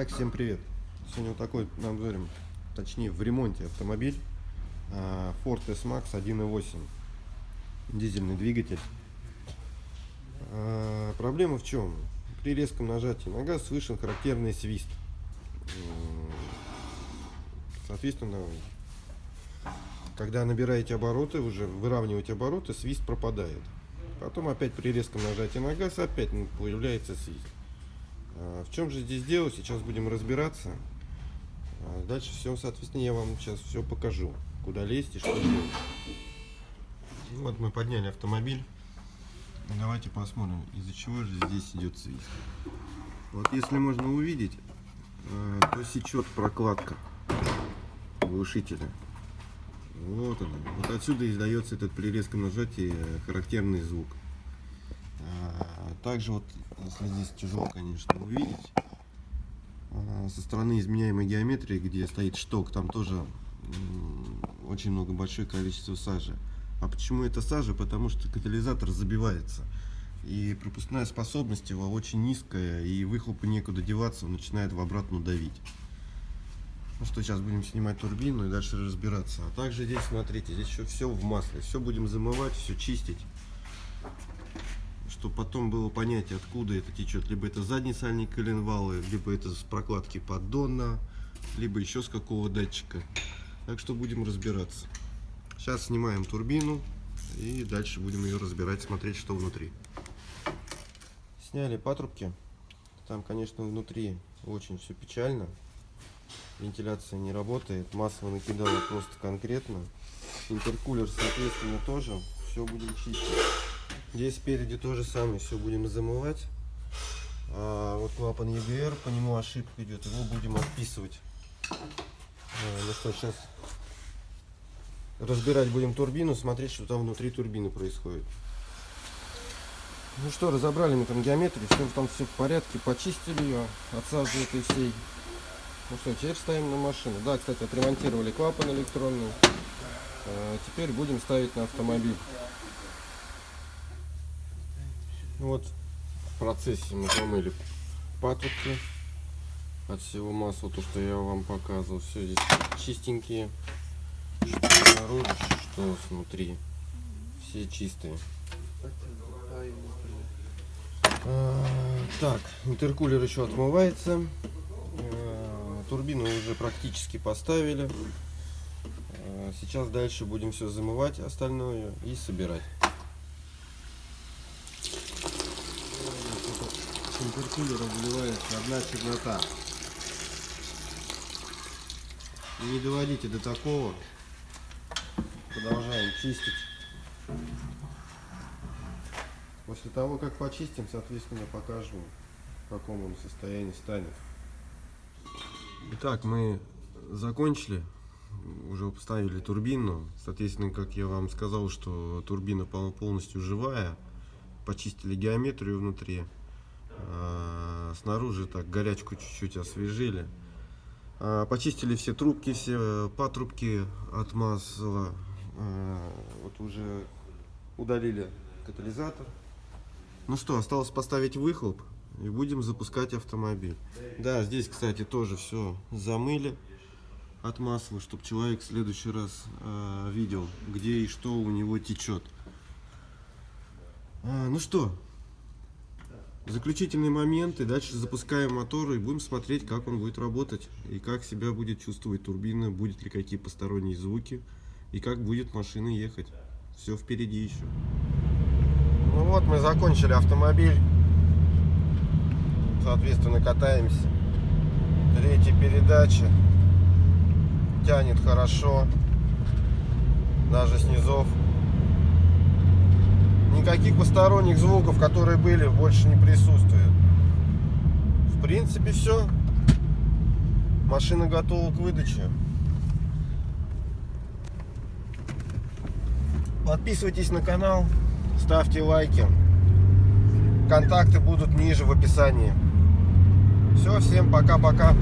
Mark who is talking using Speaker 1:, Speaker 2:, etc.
Speaker 1: Так, всем привет. Сегодня вот такой на обзоре, точнее в ремонте автомобиль Ford S-Max 1.8, дизельный двигатель. Проблема в чем? При резком нажатии на газ слышен характерный свист. Соответственно, когда набираете обороты, уже выравниваете обороты, свист пропадает. Потом опять при резком нажатии на газ опять появляется свист. В чем же здесь дело? Сейчас будем разбираться. Дальше все, соответственно, я вам сейчас все покажу, куда лезть и что делать. Вот мы подняли автомобиль. Давайте посмотрим, из-за чего же здесь идет свист. Вот если можно увидеть, то сечет прокладка глушителя. Вот она. Вот отсюда издается этот при резком нажатии характерный звук. Также вот, если здесь тяжело, конечно, увидеть, со стороны изменяемой геометрии, где стоит шток, там тоже очень много, большое количество сажи. А почему это сажа? Потому что катализатор забивается, и пропускная способность его очень низкая, и выхлопу некуда деваться, он начинает в обратную давить. Ну что, сейчас будем снимать турбину и дальше разбираться. А также здесь, смотрите, здесь еще все в масле, все будем замывать, все чистить, чтобы потом было понятие, откуда это течет. Либо это задний сальник коленвала, либо это с прокладки поддона, либо еще с какого датчика. Так что будем разбираться. Сейчас снимаем турбину и дальше будем ее разбирать, смотреть, что внутри. Сняли патрубки. Там, конечно, внутри очень все печально. Вентиляция не работает, масло накидало просто конкретно. Интеркулер, соответственно, тоже. Все будем чистить. Здесь спереди то же самое, все будем замывать. Вот клапан EGR, по нему ошибка идет, его будем отписывать. Ну что, сейчас разбирать будем турбину, смотреть, что там внутри турбины происходит. Ну что, разобрали мы там геометрию, там все в порядке, почистили ее от сажи этой всей. Ну что, теперь ставим на машину. Да, кстати, отремонтировали клапан электронный. Теперь будем ставить на автомобиль. Вот в процессе мы помыли патрубки от всего масла, то что я вам показывал. Все здесь чистенькие, что снаружи, что внутри, все чистые. Так, интеркулер еще отмывается. Турбину уже практически поставили. Сейчас дальше будем все замывать остальное и собирать. С интеркулера вливается одна чернота. Не доводите до такого. Продолжаем чистить. После того, как почистим, соответственно, покажу, в каком он состоянии станет. Итак, мы закончили, уже поставили турбину. Соответственно, как я вам сказал, что турбина полностью живая. Почистили геометрию внутри. Снаружи так горячку чуть-чуть освежили. Почистили все трубки, все патрубки от масла. Вот уже удалили катализатор. Ну что, осталось поставить выхлоп и будем запускать автомобиль. Да, здесь, кстати, тоже все замыли от масла, чтобы человек в следующий раз видел, где и что у него течет. Ну что, заключительный момент, и дальше запускаем мотор и будем смотреть, как он будет работать и как себя будет чувствовать турбина, будет ли какие посторонние звуки и как будет машина ехать. Все впереди еще. Ну вот, мы закончили автомобиль, соответственно, катаемся. Третья передача, тянет хорошо, даже с низов. Никаких посторонних звуков, которые были, больше не присутствует. В принципе, все. Машина готова к выдаче. Подписывайтесь на канал, ставьте лайки. Контакты будут ниже в описании. Все, всем пока-пока.